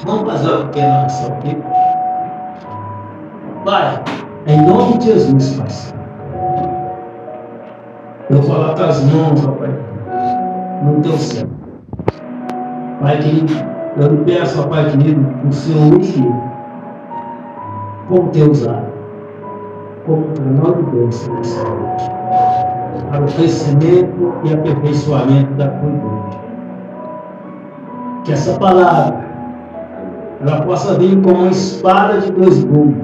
Vamos fazer uma pequena oração aqui. Pai, em nome de Jesus, Pai. Eu coloco as mãos, ó Pai, no teu céu. Pai querido, eu lhe peço, ó Pai querido, que o Senhor use como te usar, como canal de bênção nessa noite, para o crescimento e aperfeiçoamento da tua igreja. Que essa palavra ela possa vir como uma espada de dois gumes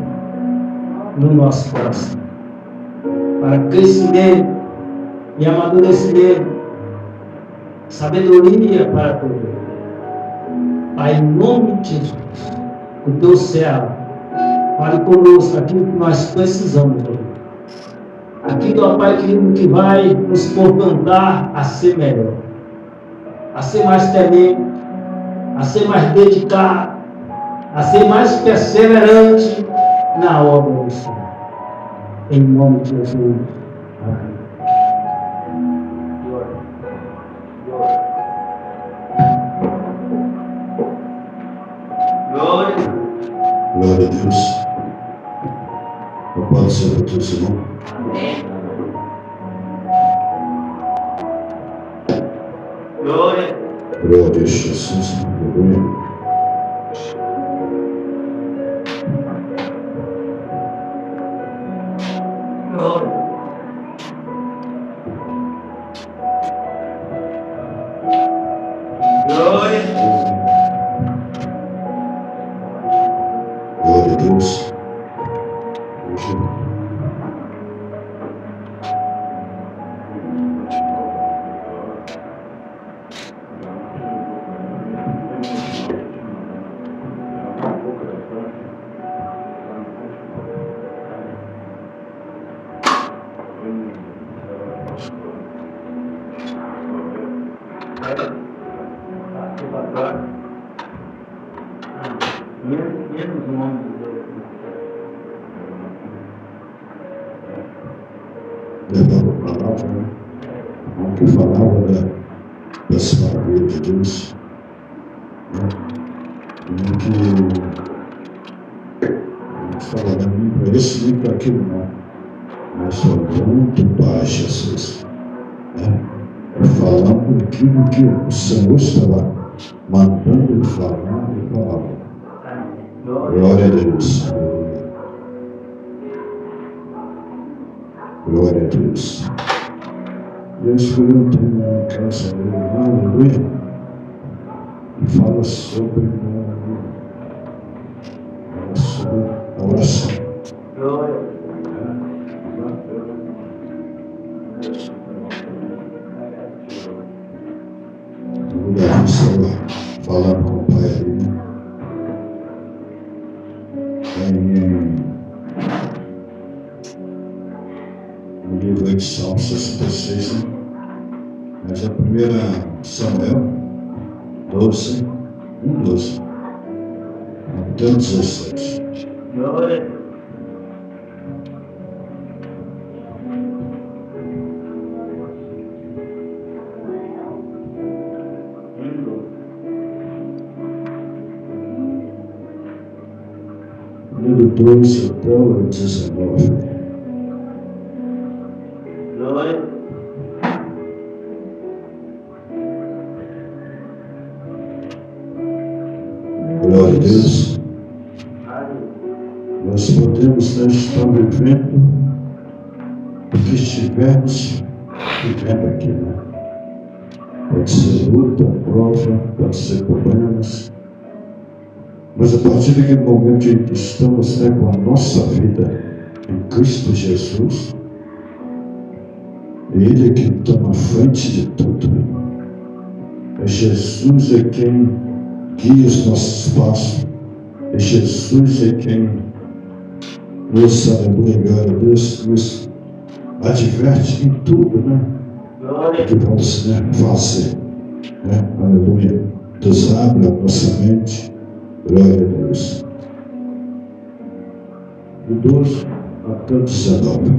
no nosso coração, para crescimento e amadurecimento, sabedoria para tudo. Pai, em nome de Jesus, o teu céu, fale conosco aquilo que nós precisamos, aquilo, ó Pai querido, que vai nos confrontar a ser melhor, a ser mais temente, a ser mais dedicado, a ser mais perseverante na obra do Senhor. Em nome de Jesus. Amém. Glória a Deus. A paz do Senhor a todos, irmãos. Amém. Glória. Glória a Deus, Jesus. Glória. Glória a Deus. Levava a palavra, né? Que falava das maravilhas de Deus, né? E que não falava nem para esse nem para aquilo, não. Mas olhando para Jesus, né? Falando aquilo que o Senhor estava mandando ele falar e falava. Glória a Deus. Glória a Deus. Deus escolheu um tema na casa dele, aleluia, e fala sobre a oração. Glória. O mulher estava falando com o pai ali, né? No livro de Salmo 66, né? Mas a primeira Samuel 12, 12, até o 17. Glória. Número 12 até o 19. Glória. Glória a Deus. Nós podemos estar vivendo o que estivermos vivendo aqui, né? Pode ser luta, prova, pode ser problemas. Mas a partir daquele momento que estamos, né, com a nossa vida em Cristo Jesus, Ele é quem toma frente de tudo. É Jesus é quem guia os nossos passos. É Jesus é quem nos, aleluia, glória a Deus, nos adverte em tudo, né? Que vamos, né, fazer, né? Aleluia. Deus abre a nossa mente. Glória a Deus. Do 12 até o 19.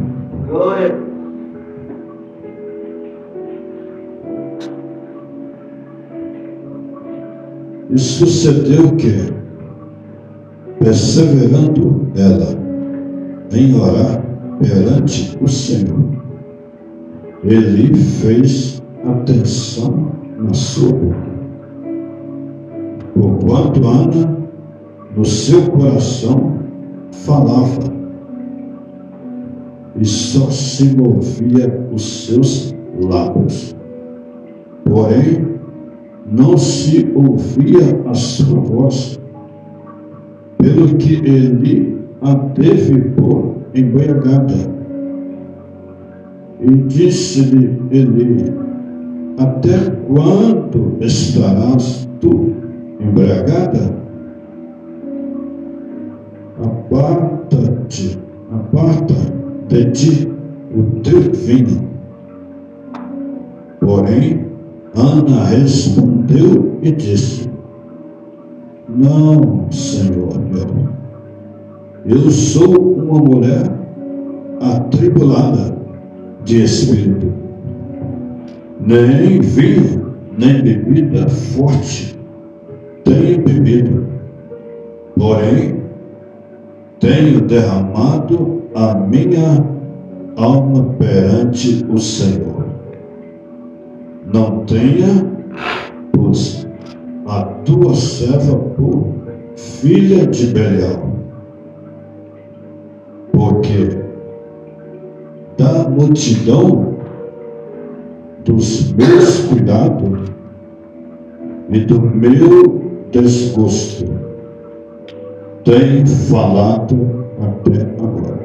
Glória. E sucedeu que, perseverando ela em orar perante o Senhor, Eli fez atenção na sua boca, porquanto Ana no seu coração falava, e só se movia os seus lábios, porém não se ouvia a sua voz, pelo que Eli a teve por embriagada. E disse-lhe Eli: até quando estarás tu embriagada? Aparta de ti o teu vinho. Porém, Ana respondeu e disse: não, Senhor meu, eu sou uma mulher atribulada de espírito. Nem vinho, nem bebida forte tenho bebido, porém tenho derramado a minha alma perante o Senhor. Não tenha, pois, a tua serva por filha de Belial, porque da multidão dos meus cuidados e do meu desgosto tenho falado até agora.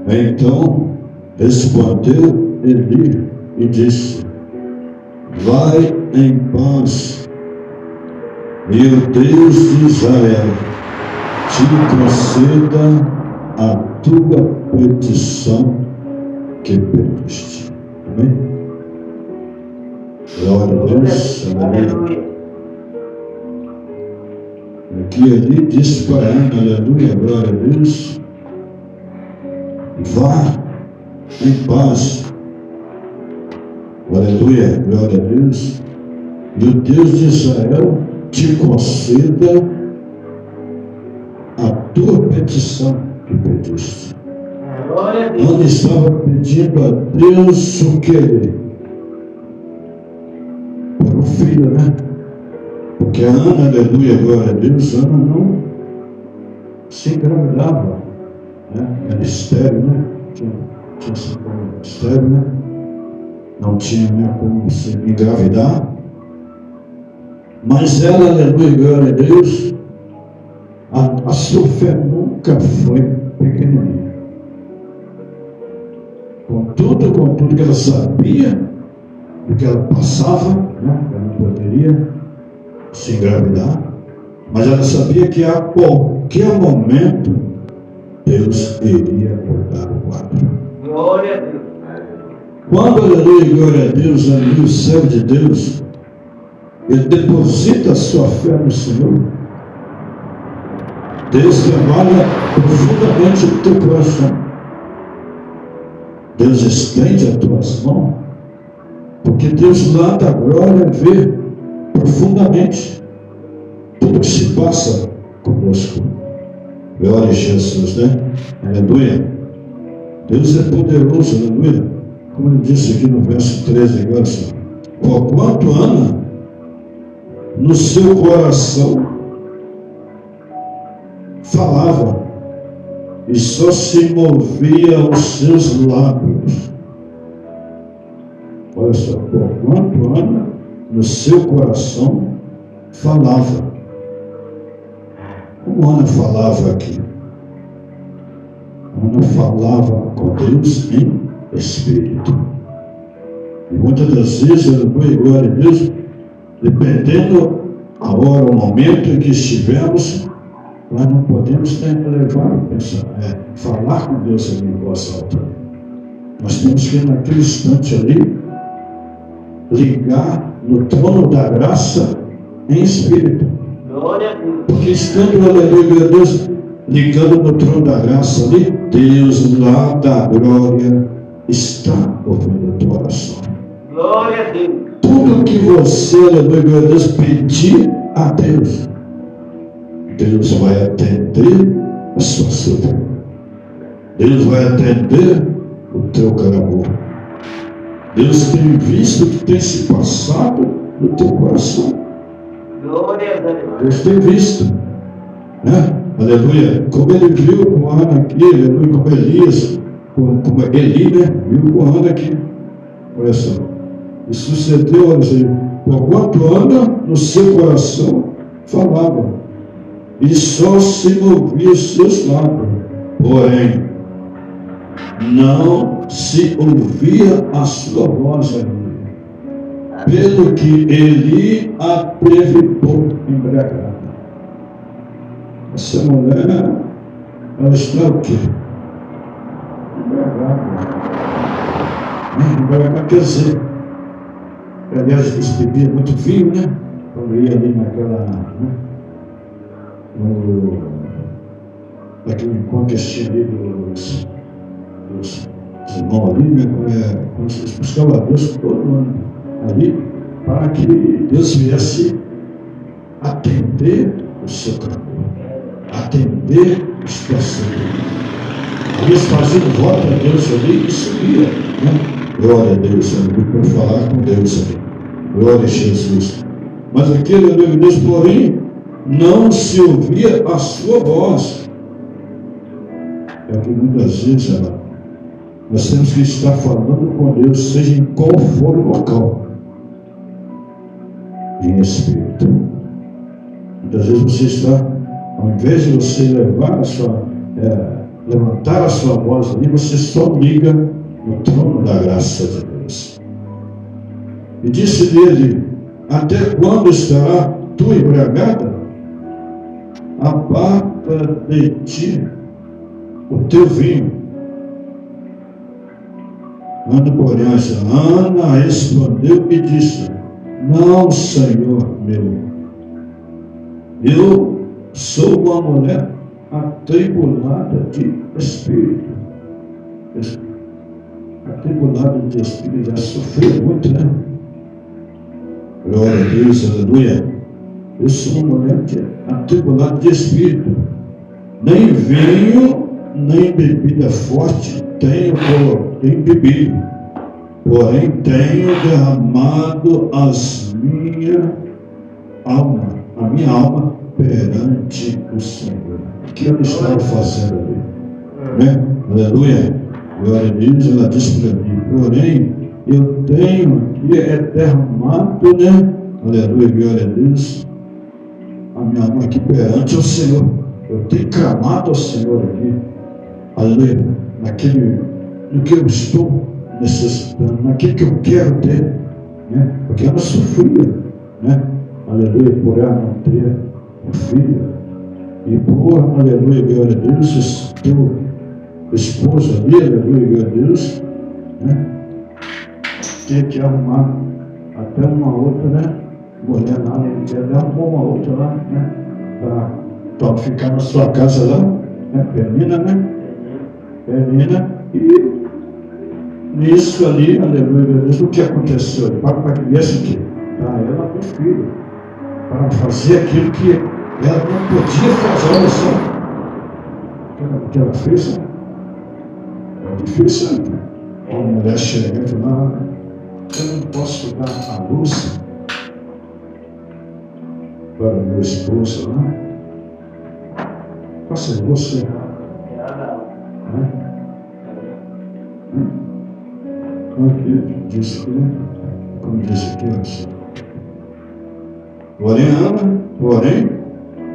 Então respondeu Eli e disse: vai em paz, e o Deus de Israel te conceda a tua petição que pediste. Amém? Glória a Deus. Aleluia. Aqui Eli disse para Ana, aleluia, glória a Deus: vá em paz. Aleluia, glória a Deus. E o Deus de Israel te conceda a tua petição que pediste. Ana estava pedindo a Deus o que? Para o filho, né? Porque a Ana, aleluia, glória a Deus, Ana não se engravidava, né? Era estéril, né? Tinha estéril, né? Não tinha, né, como se engravidar. Mas ela, aleluia, glória a Deus, a sua fé nunca foi pequenininha. Com tudo que ela sabia, do que ela passava, né? Ela não poderia se engravidar, mas ela sabia que a qualquer momento Deus iria mudar o quadro. Glória a Deus. Quando, aleluia, glória a Deus, aleluia, o servo de Deus, ele deposita a sua fé no Senhor, Deus trabalha profundamente no teu coração. Deus estende as tuas mãos, porque Deus lá da glória vê profundamente tudo que se passa conosco. Glória a Jesus, né? Aleluia. Deus é poderoso, aleluia. Como ele disse aqui no verso 13, agora, assim, porquanto Ana no seu coração falava, e só se movia os seus lábios. Olha só, porquanto Ana no seu coração falava. Como Ana falava aqui? Ana falava com Deus em espírito. E muitas das vezes, glória a Deus, dependendo a hora, o momento em que estivermos, nós não podemos levar e pensar, falar com Deus ali em voz alta. Nós temos que, naquele instante ali, ligar no trono da graça em espírito. Glória a Deus. Porque estando, aleluia, Deus, ligando no trono da graça ali, Deus lá da glória está ouvindo a tua oração. Glória a Deus. tudo que você, aleluia, glória a Deus, pedir a Deus, Deus vai atender a sua súplica. Deus vai atender o teu clamor. Deus tem visto o que tem se passado no teu coração. Deus tem visto, né? Aleluia. Como ele viu com Ana aqui, aleluia, como Elias, como Eli, né? Viu com Ana aqui. Olha só. E sucedeu, por quanto Ana no seu coração falava, e só se movia os seus lábios, porém não se ouvia a sua voz ainda, pelo que Eli a teve por embriagada. Essa mulher, ela está o quê? Embriagada. Embriagada quer dizer, aliás, eles bebiam muito vinho, né? Quando ia ali naquela, né? Naquele encontro que tinha ali dos irmãos ali, né? Quando eles buscavam a Deus todo ano ali, para que Deus viesse atender o seu clamor, atender a situação dele. Eles faziam voto a Deus ali e subia, né? Glória a Deus, amigo, para falar com Deus ali. Glória a Jesus. Mas aquele amigo Deus, porém, não se ouvia a sua voz. É que muitas vezes, nós temos que estar falando com Deus, seja em qual for o local, em espírito. Muitas vezes você está, ao invés de você levantar a sua voz ali, você só liga no trono da graça de Deus. E disse-lhe: até quando estará tu embriagada? Aparta de ti o teu vinho. Ana respondeu e disse: não, Senhor meu, eu sou uma mulher atribulada de espírito. Atribulada de espírito, já sofreu muito, né? Glória a Deus, aleluia. Eu sou uma mulher atribulada de espírito. Nem vinho, nem bebida forte tenho bebido. Porém, tenho derramado a minha alma perante o Senhor. O que ela estava fazendo ali? Né? Aleluia. Glória a Deus, ela disse para mim: porém, eu tenho aqui derramado, né? Aleluia, glória a Deus, a minha alma aqui perante o Senhor. Eu tenho clamado ao Senhor aqui, aleluia, no que eu estou necessitando, naquilo que eu quero ter, né? Porque ela sofria, né? Aleluia, por ela não ter um filho, e por, aleluia, glória a Deus, esse teu esposo ali, aleluia, glória a Deus, né? Ter que arrumar até uma outra, né? Mulher lá, ele arrumou uma outra lá, né? Para ficar na sua casa lá, né? Penina, né? Penina, e nisso ali, aleluia, Deus, o que aconteceu? Para que viesse o quê? Para ela com o filho, para fazer aquilo que ela não podia fazer. Olha só o que ela fez. É difícil, né? Uma mulher chegando lá, eu não posso dar a luz para o meu esposo lá. Faça você. Aqui, disse que, como disse aqui, assim. Porém, Ana,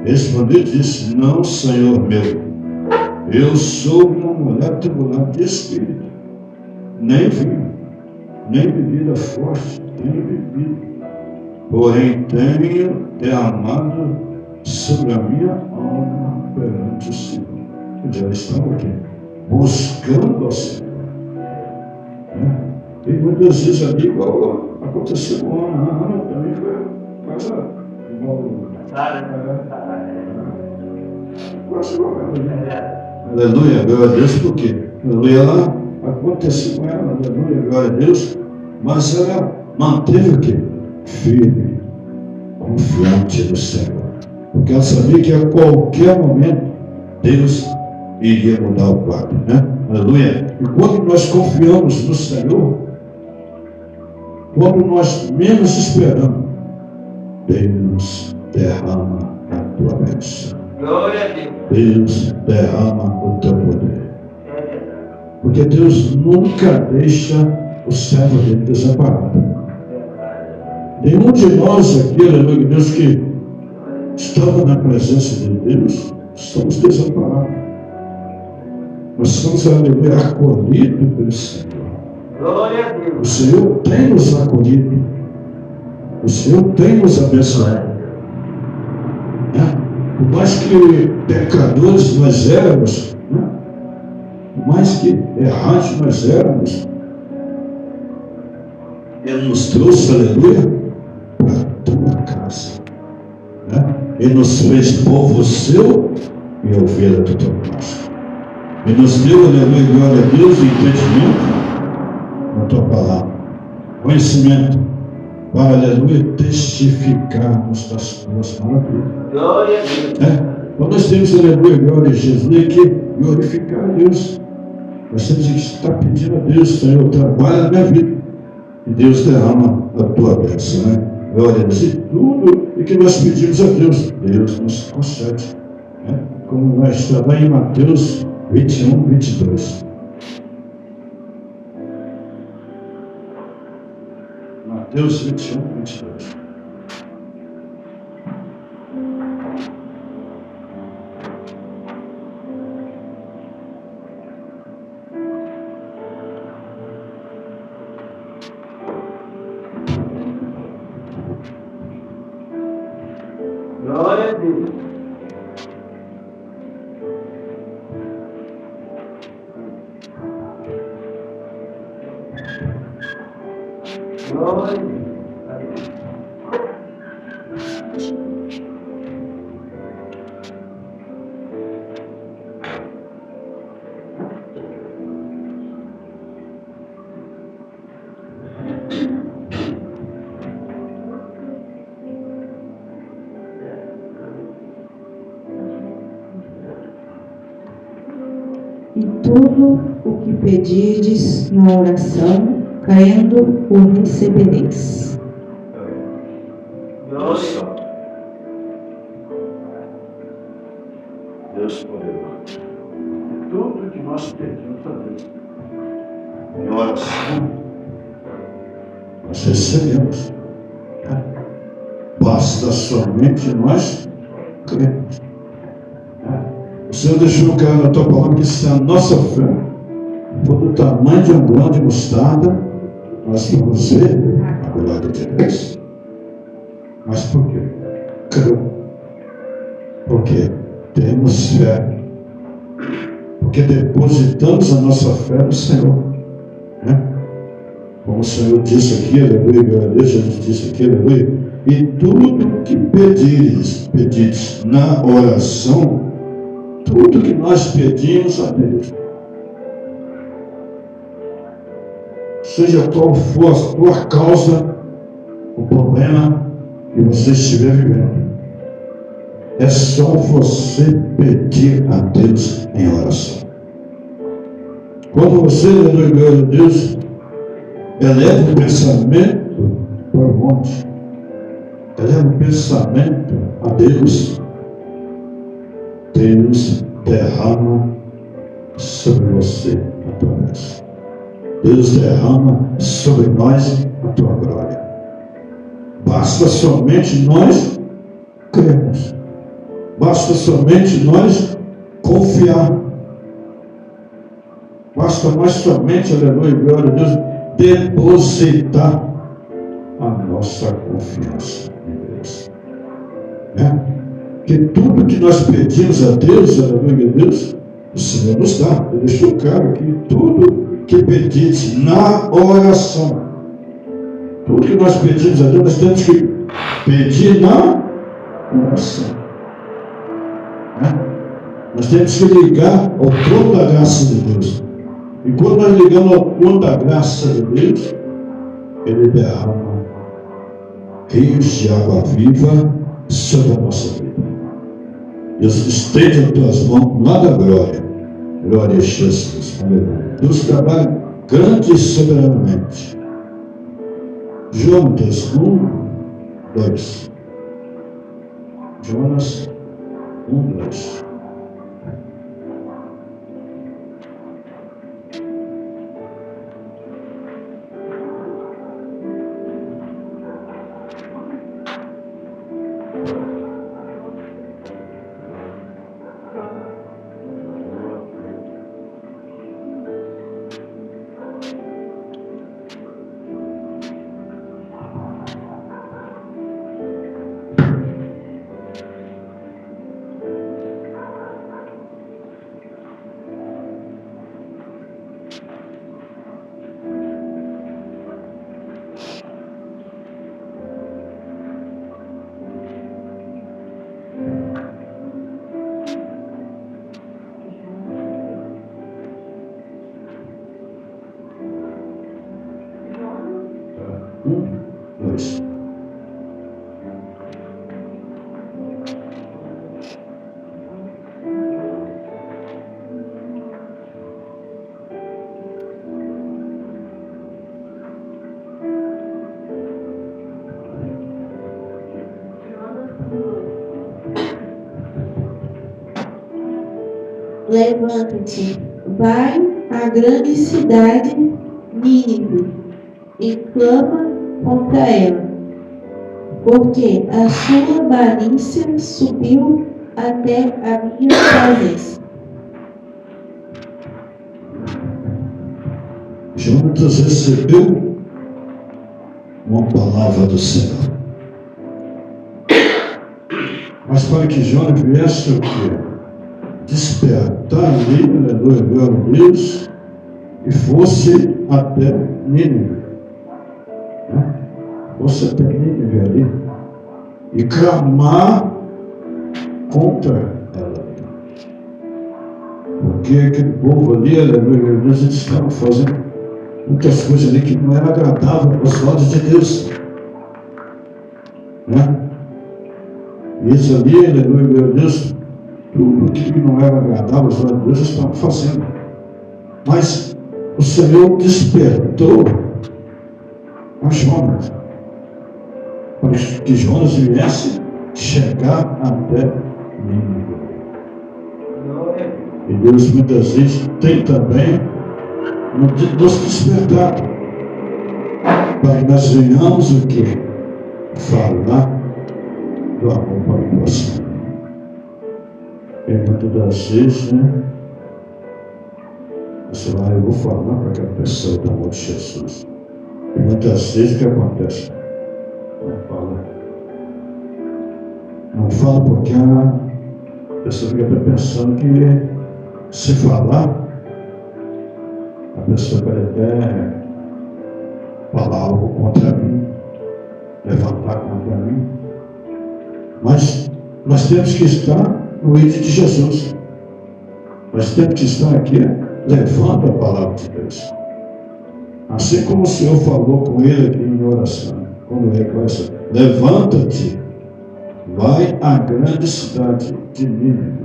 respondeu e disse: não, Senhor meu, eu sou uma mulher atribulada de espírito, nem vinho, nem bebida forte tenho bebido, porém tenho derramado sobre a minha alma perante o Senhor. Já estão aqui, buscando ao Senhor. E muitas vezes ali, igual aconteceu com a Ana, também foi quase igual. Quase igual ela. Aleluia, glória a Deus, por quê? Aleluia, lá aconteceu com ela, aleluia, glória a Deus, mas ela manteve o quê? Firme, confiante no Senhor. Porque ela sabia que a qualquer momento Deus iria mudar o quadro, né? Aleluia. E quando nós confiamos no Senhor, quando nós menos esperamos, Deus derrama a tua bênção. Glória a Deus. Deus derrama o teu poder. Porque Deus nunca deixa o servo dele desamparado. Nenhum de nós aqui, aleluia, Deus, que estamos na presença de Deus, estamos desamparados. Nós somos, aleluia, acolhidos pelo Senhor. Glória a Deus. O Senhor tem nos acolhido. O Senhor tem nos abençoado. Por mais que pecadores nós éramos, né? Por mais que errantes nós éramos, Ele nos trouxe, aleluia, para a tua casa, né? Ele nos fez povo seu e ovelha do teu pasto. Ele nos deu, aleluia, glória a Deus, entendimento na tua palavra, conhecimento, para, aleluia, testificarmos das tuas maravilhas. Glória a Deus. Quando nós temos, aleluia, glória a Jesus, que glorificar a Deus. Nós temos que estar pedindo a Deus, Senhor, trabalha na minha vida. E Deus derrama a tua bênção, né? Glória a Deus. E tudo o que nós pedimos a Deus, Deus nos concede. Né? Como vai estar lá em Mateus 21, 22. Mateus 21, 22. Glória a Deus. Glória a Deus. E tudo o que pedirdes na oração, crendo, o recebereis. Glória. Deus poderoso. Tudo que nós pedimos a Deus em oração, nós recebemos. Basta somente nós cremos. O Senhor deixou cair na tua palavra que se a nossa fé for do tamanho de um grão de mostarda, nós vamos ver a glória de Deus. Mas por quê? Creu. Porque temos fé. Porque depositamos a nossa fé no Senhor. Né? Como o Senhor disse aqui, aleluia, glória a Deus, Jesus disse aqui, aleluia. E tudo que pedires na oração, tudo que nós pedimos a Deus, seja qual for a tua causa, o problema que você estiver vivendo, é só você pedir a Deus em oração. Quando você, glória a Deus, eleva o pensamento para o monte, eleva o pensamento a Deus, Deus derrama sobre você a tua bênção. Deus derrama sobre nós a tua glória. Basta somente nós crermos. Basta somente nós confiar. Basta nós somente, aleluia, glória a Deus, depositar a nossa confiança em Deus. Que tudo que nós pedimos a Deus, aleluia, Deus, o Senhor nos dá. Ele deixou claro que tudo que pedires na oração, tudo que nós pedimos a Deus, nós temos que pedir na oração. Nós temos que ligar ao trono da graça de Deus. E quando nós ligamos ao trono da graça de Deus, Ele derrama rios de água viva sobre a nossa vida. Deus estende as tuas mãos lá da glória. Glória a Jesus. Aleluia. Deus trabalha grande e soberanamente. Jonas 1, 2. Jonas 1, 2. Levanta-te, vai à grande cidade Nínive e clama contra ela, porque a sua malícia subiu até a minha presença. Jonas recebeu uma palavra do Senhor. Mas para que Jonas viesse o quê? Despertar ali, aleluia, Deus, e fosse até Nínive. Fosse até Nínive ali. E clamar contra ela. Porque aquele povo ali, aleluia, Deus, eles estavam fazendo muitas coisas ali que não eram agradáveis aos olhos de Deus. E isso ali, aleluia, Deus, tudo que não era agradável aos olhos de Deus, eles estavam fazendo. Mas o Senhor despertou a Jonas, para que Jonas viesse chegar até Nínive. E Deus muitas vezes tem também nos despertar, para que nós venhamos o quê? Falar do amor para o próximo. E muitas das vezes, você vai, eu vou falar para aquela pessoa do amor de Jesus. E muitas vezes o que acontece? Não fala porque a pessoa fica até pensando que se falar, a pessoa pode até falar algo contra mim, levantar contra mim. Mas nós temos que estar no índice de Jesus. Nós temos que estar aqui, levando a palavra de Deus. Assim como o Senhor falou com ele aqui em oração, quando ele começa, levanta-te, vai à grande cidade de Nínive.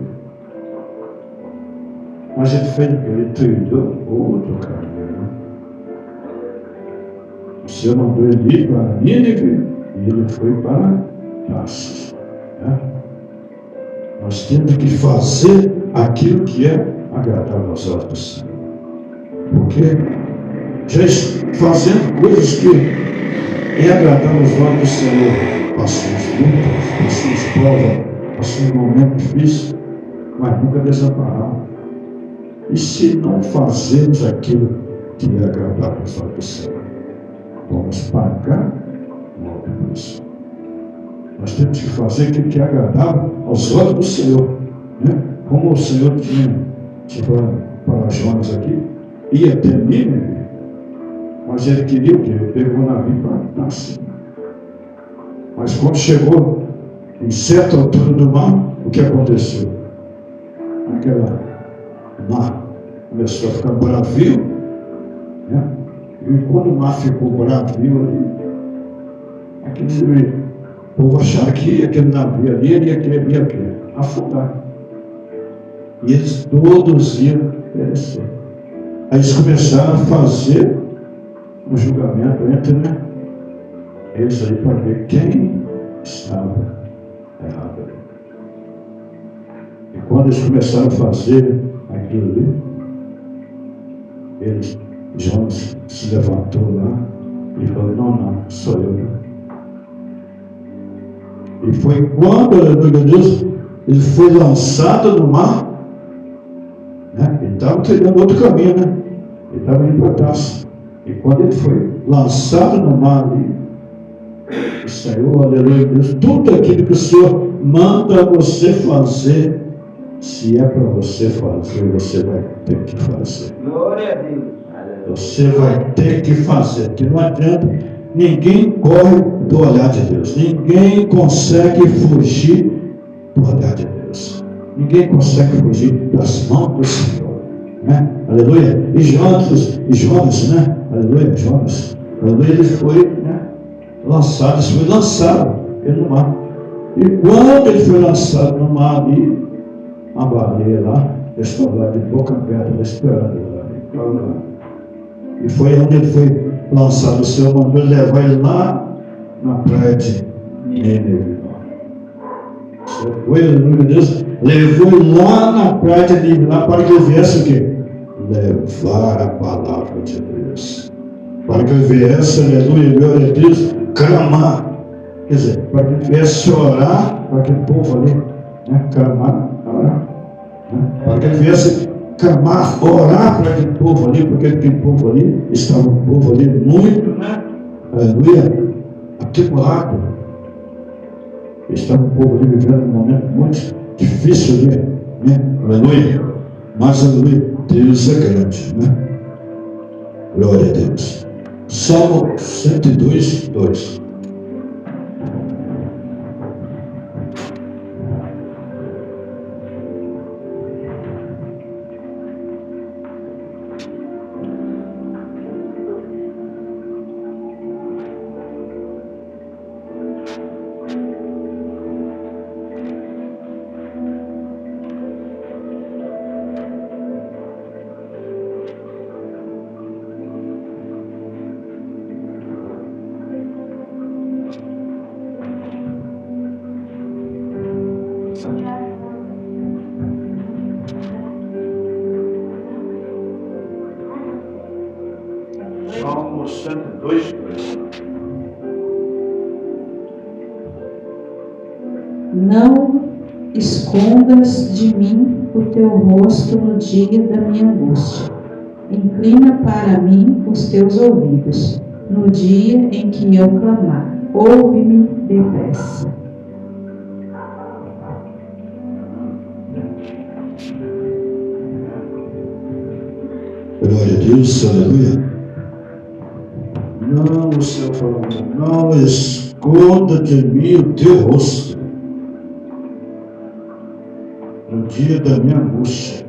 Mas ele fez o que? Ele trilhou outro caminho. O Senhor mandou ele ir para Nínive e ele foi para Tarsis. Nós temos que fazer aquilo que é agradável aos olhos do Senhor. Porque já fazendo coisas que é agradável aos olhos do Senhor, passamos lutas, passamos provas, passamos um momento difícil, mas nunca desamparamos. E se não fazermos aquilo que é agradável aos olhos do Senhor, vamos pagar mal por isso. Nós temos que fazer aquilo que é agradável aos olhos do Senhor. Como o Senhor tinha para Jonas aqui, ia até Nínive, mas ele queria o quê? Ele pegou o navio para nascer. Mas quando chegou em certa altura do mar, o que aconteceu? Aquela mar começou a ficar bravio, e quando o mar ficou bravio ali, aquele povo achava que aquele navio ali, ele ia afundar. E eles todos iam perecer. Aí eles começaram a fazer um julgamento entre eles aí para ver quem estava errado. E quando eles começaram a fazer aquilo ali, Jonas se levantou lá e falou: não, sou eu. E foi quando, aleluia a Deus, ele foi lançado no mar, né? Ele estava trilhando outro caminho, né? Ele estava indo para trás. E quando ele foi lançado no mar ali, o Senhor, aleluia a Deus, tudo aquilo que o Senhor manda você fazer, se é para você fazer, você vai ter que fazer. Glória a Deus. Você vai ter que fazer, porque não adianta, ninguém corre do olhar de Deus, ninguém consegue fugir do olhar de Deus, ninguém consegue fugir das mãos do Senhor, né? Aleluia. E Jonas, né? Aleluia, Jonas, aleluia, ele foi, né, lançado, ele no mar. E quando ele foi lançado no mar ali, a baleia lá, estava lá de boca aberta, esperando lá. E foi onde ele foi lançado. O Senhor mandou ele levar ele lá na praia de Nínive. O Senhor foi, aleluia, Deus, levou ele lá na praia de Nínive, lá para que ele viesse o quê? Levar a palavra de Deus. Para que ele viesse, aleluia, glória a Deus, clamar. Quer dizer, para que ele viesse orar para aquele povo ali, né? Clamar, orar. Né? Para que ele viesse clamar, orar para aquele povo ali, porque aquele povo ali, estava um povo ali muito, né? Aleluia, atribulado. Estava um povo ali vivendo um momento muito difícil ali, né? Aleluia. Mas, aleluia, Deus é grande, né? Glória a Deus. Salmo 102, 2. Salmo 102, 2. Não escondas de mim o teu rosto no dia da minha angústia. Inclina para mim os teus ouvidos, no dia em que eu clamar. Ouve-me depressa. Glória a Deus, aleluia. Não, o Senhor falou, não esconda de mim o teu rosto no dia da minha angústia.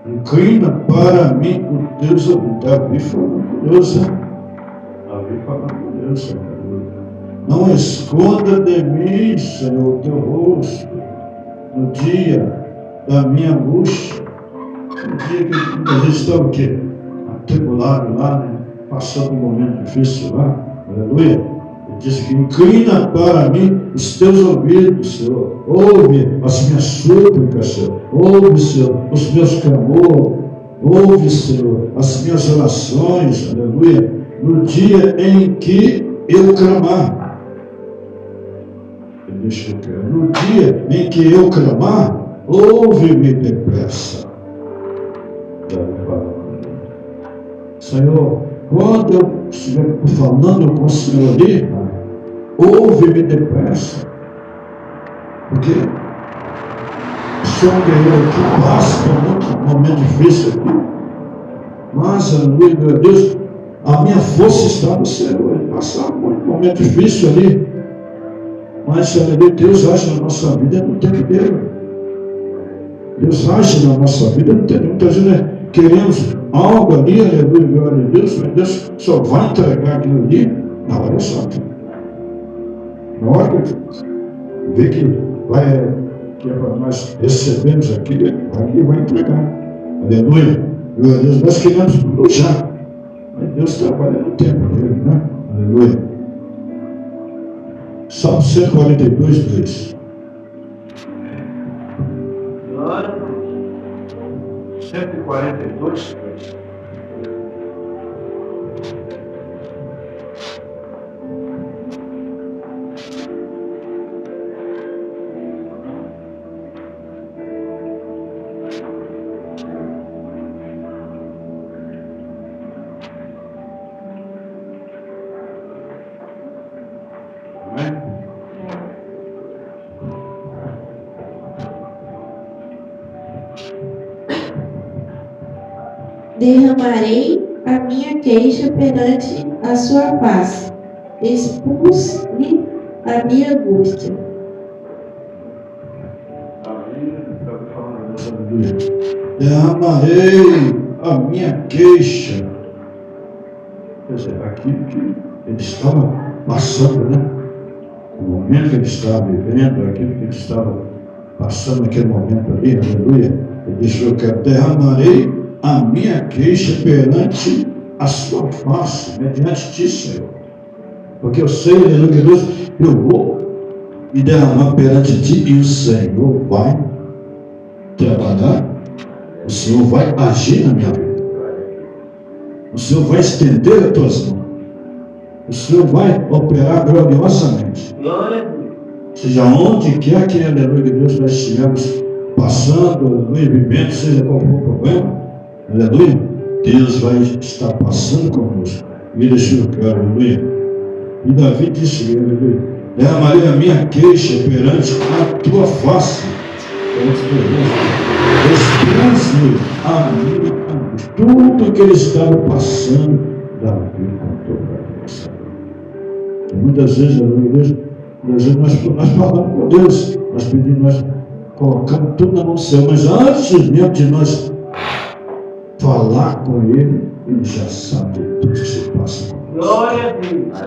Inclina para mim o Deus ouvidos. Davi falando com Deus, né? Davi falando com Deus, aleluia. Não esconda de mim, Senhor, o teu rosto no dia da minha angústia. No dia que muitas vezes está o quê? Atribulado lá, né? Passando um momento difícil lá, aleluia. Ele diz que inclina para mim os teus ouvidos, Senhor. Ouve as minhas súplicas, Senhor. Ouve, Senhor, os meus clamores. Ouve, Senhor, as minhas orações, aleluia. No dia em que eu clamar. Deixa eu crer. No dia em que eu clamar, ouve-me depressa. Senhor, quando eu estiver falando com o Senhor ali, ouve-me depressa. Porque o Senhor guerreiro aqui passa por um momento difícil aqui. Mas, aleluia, meu Deus, a minha força está no Senhor. Ele passa um momento difícil ali. Mas, aleluia, Deus age na nossa vida no tempo dele. Deus age na nossa vida no tempo dele. Muitas vezes queremos algo ali, aleluia, glória a Deus, mas Deus só vai entregar aquilo ali na hora exata. Na hora que vê que é para nós recebermos aquilo, vai entregar. Aleluia. Glória a Deus. Nós queremos tudo já. Mas Deus trabalha no tempo dele, né? Aleluia. Salmo 142, 2. Glória a Deus. 142, 2. Derramarei a minha queixa perante a sua face, expus-lhe a minha angústia. Derramarei a minha queixa. Quer dizer, aquilo que ele estava passando, né? O momento que ele estava vivendo, aquilo que ele estava passando naquele momento ali, aleluia. Ele disse: eu quero, derramarei a minha queixa perante a sua face, mediante ti, Senhor. Porque eu sei, aleluia, Deus, eu vou me derramar perante ti e o Senhor vai trabalhar, o Senhor vai agir na minha vida, o Senhor vai estender as tuas mãos, o Senhor vai operar gloriosamente. Seja onde quer que, aleluia, Deus, nós estivermos passando, aleluia, vivendo, seja qual for o problema, aleluia, Deus vai estar passando conosco. E deixou claro, aleluia. E Davi disse, aleluia: derramarei a minha queixa perante a tua face, expus-lhe a minha angústia. Tudo que ele estava passando, Davi contou para Deus. E muitas vezes, aleluia, Deus, nós falamos com Deus, nós pedimos, nós colocamos tudo na mão do Senhor, mas antes mesmo de nós falar com Ele já sabe tudo que se passa com nós. Glória a Deus.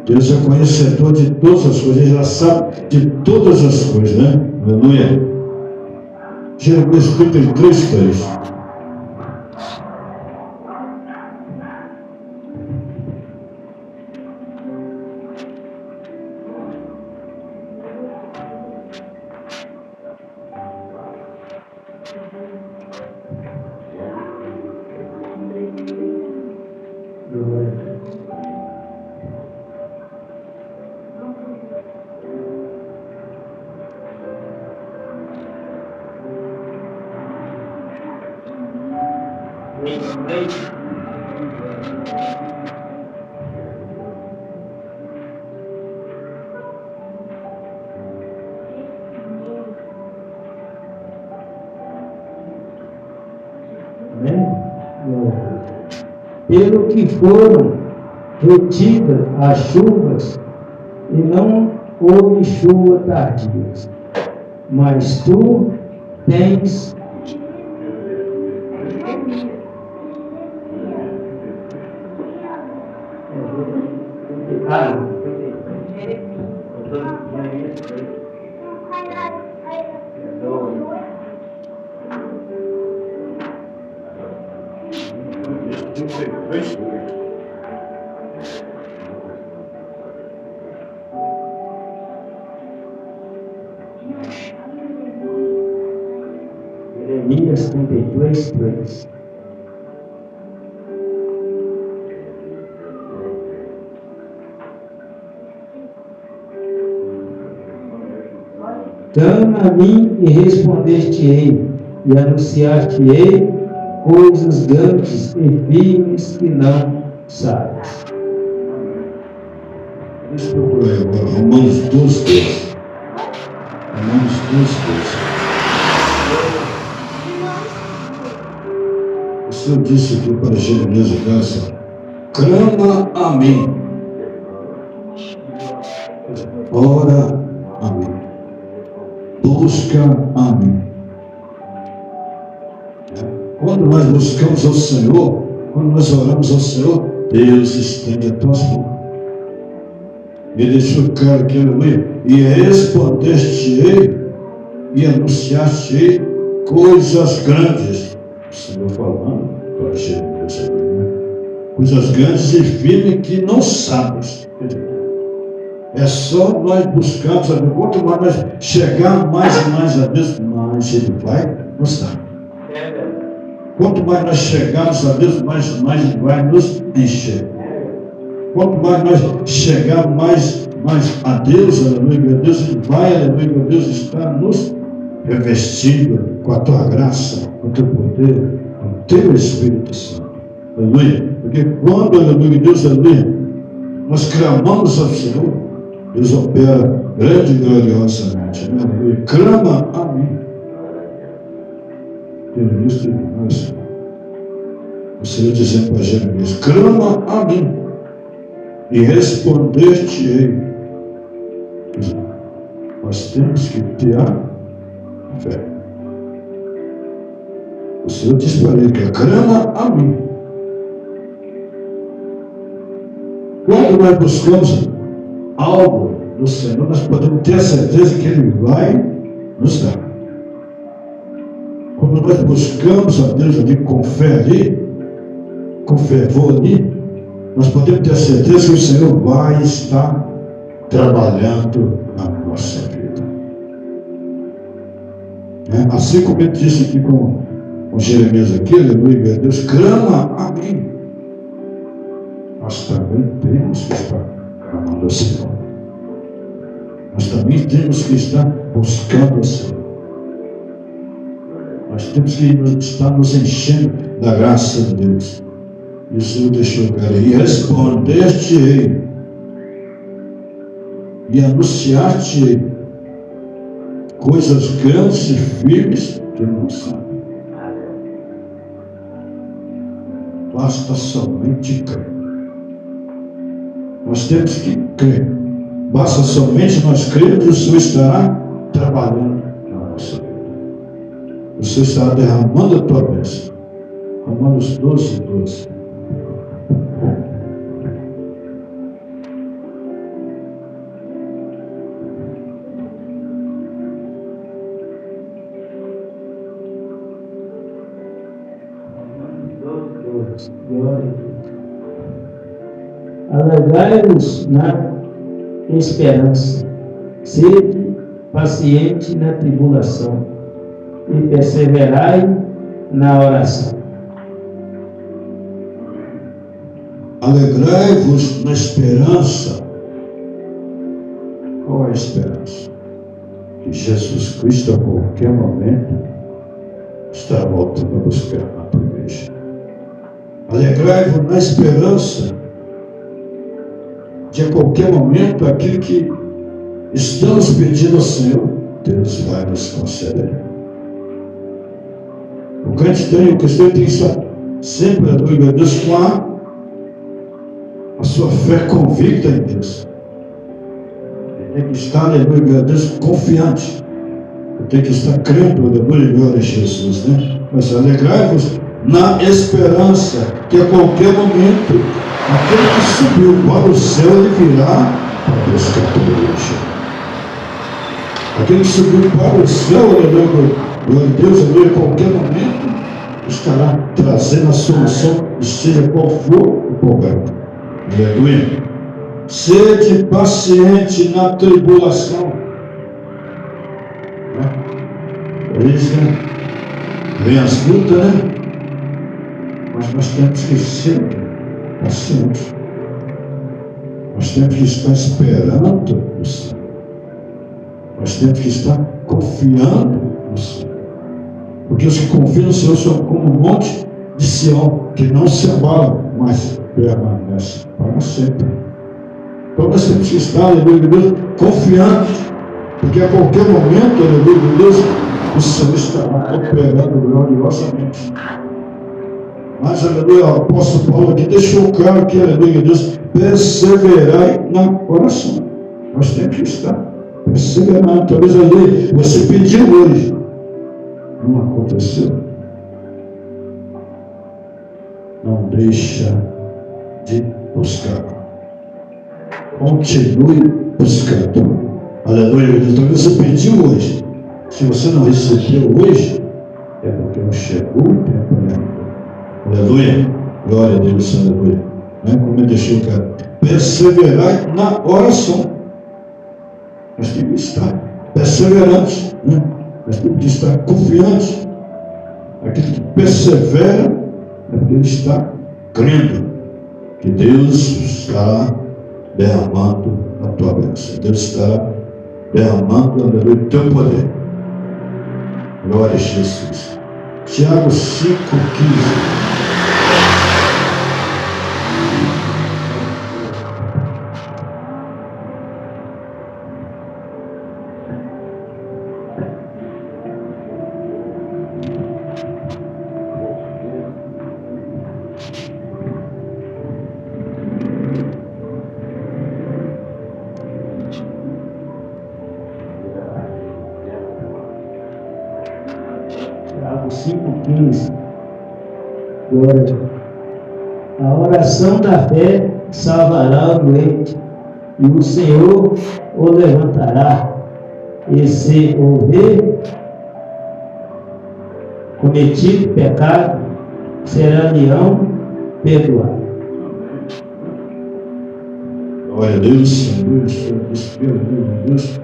Deus é conhecedor de todas as coisas, Ele já sabe de todas as coisas, né? Aleluia. Jeremias 33, 3. Pelo que foram retidas as chuvas, e não houve chuva tardia, mas tu tens Jeremias 32, 3. Clama a mim e respondeste-ei, e anunciar-te-ei coisas grandes e firmes que não sabes. Deixa eu procurar agora Romanos 12, 3. Romanos 12, 3. O Senhor disse aqui para Jeremias: clama a mim, ora a mim, busca a mim. Quando nós buscamos ao Senhor, quando nós oramos ao Senhor, Deus estende as tuas mãos. Ele deixou claro que, aleluia, e responder-te-ei e anunciar-te-ei coisas grandes. O Senhor falando para Jeremias, né? Coisas grandes e firmes que não sabes. É só nós buscarmos, quanto mais nós chegarmos mais e mais a Deus, mais Ele vai nos dar. Quanto mais nós chegarmos a Deus, mais Ele vai nos encher. Quanto mais nós chegarmos mais a Deus, aleluia, Deus, Ele vai, aleluia, Deus está nos revestindo com a tua graça, com o teu poder, com o teu Espírito Santo. Aleluia. Porque quando, aleluia, Deus, aleluia, nós clamamos ao Senhor, Deus opera grande e gloriosamente. Né? Aleluia. Clama a mim. O Senhor dizendo para Jeremias: clama a mim e responder-te-ei. Nós temos que ter a fé. O Senhor diz para ele que clama a mim. Quando nós buscamos algo do Senhor, nós podemos ter a certeza que Ele vai nos dar. Quando nós buscamos a Deus ali com fé ali, com fervor ali, nós podemos ter a certeza que o Senhor vai estar trabalhando na nossa vida. Assim como Ele disse aqui com Jeremias aqui, aleluia, Deus, clama a mim. Nós também temos que estar clamando ao Senhor. Nós também temos que estar buscando o Senhor. Nós temos que estar nos enchendo da graça de Deus. E o Senhor deixou claro: e responder-te-ei e anunciar-te coisas grandes e firmes que não sabem. Basta somente crer. Nós temos que crer. Basta somente nós crermos que o Senhor estará trabalhando na nossa vida. O Senhor estará derramando a tua bênção. Romanos 12, 12. Alegrai-vos na esperança, sede paciente na tribulação e perseverai na oração. Alegrai-vos na esperança. Qual é a esperança? Que Jesus Cristo a qualquer momento está voltando a buscar a tua igreja. Alegrai-vos na esperança de a qualquer momento aquilo que estamos pedindo ao Senhor, Deus vai nos conceder. O cristão tem que estar sempre, aleluia, Deus, com a sua fé convicta em Deus. Ele tem que estar, aleluia, Deus, confiante. Ele tem que estar crendo, aleluia, em Jesus, né? Mas alegrai-vos na esperança que a qualquer momento aquele que subiu para o céu, ele virá para buscar a tua igreja. Aquele que subiu para o céu, aleluia, Deus, aleluia, a qualquer momento estará trazendo a solução, seja qual for o problema. Aleluia. Sede paciente na tribulação. Por isso, vem as lutas, né? Mas nós temos que ser pacientes. Nós temos que estar esperando o Senhor. Nós temos que estar confiando no Senhor. Porque os que confiam no Senhor são como um monte de Sião, que não se abala, mas permanece para sempre. Então nós temos que estar, aleluia, Deus, confiantes, porque a qualquer momento, aleluia, Deus, o Senhor estará operando gloriosamente. Mas, aleluia, o apóstolo Paulo aqui deixou claro que, aleluia, Deus, perseverai na oração. Nós temos que estar perseverando. Talvez ali você pediu hoje, não aconteceu. Não deixa de buscar. Continue buscando. Aleluia. Então você pediu hoje. Se você não recebeu hoje, é porque não chegou o tempo ainda. Aleluia. Glória a Deus. Aleluia. Como eu deixei o cara. Perseverar na oração. Nós temos que estar perseverantes. Nós temos que estar confiantes. Aquele que persevera é porque ele está crendo que Deus está derramando a tua bênção. Deus está derramando o teu poder. Glória a Jesus. Tiago 5,15. Tiago 5,15. Glória. A oração da fé salvará o doente, e o Senhor o levantará, e se houver cometido pecado, será-lhe-ão perdoado. Glória a Deus, Senhor, Deus.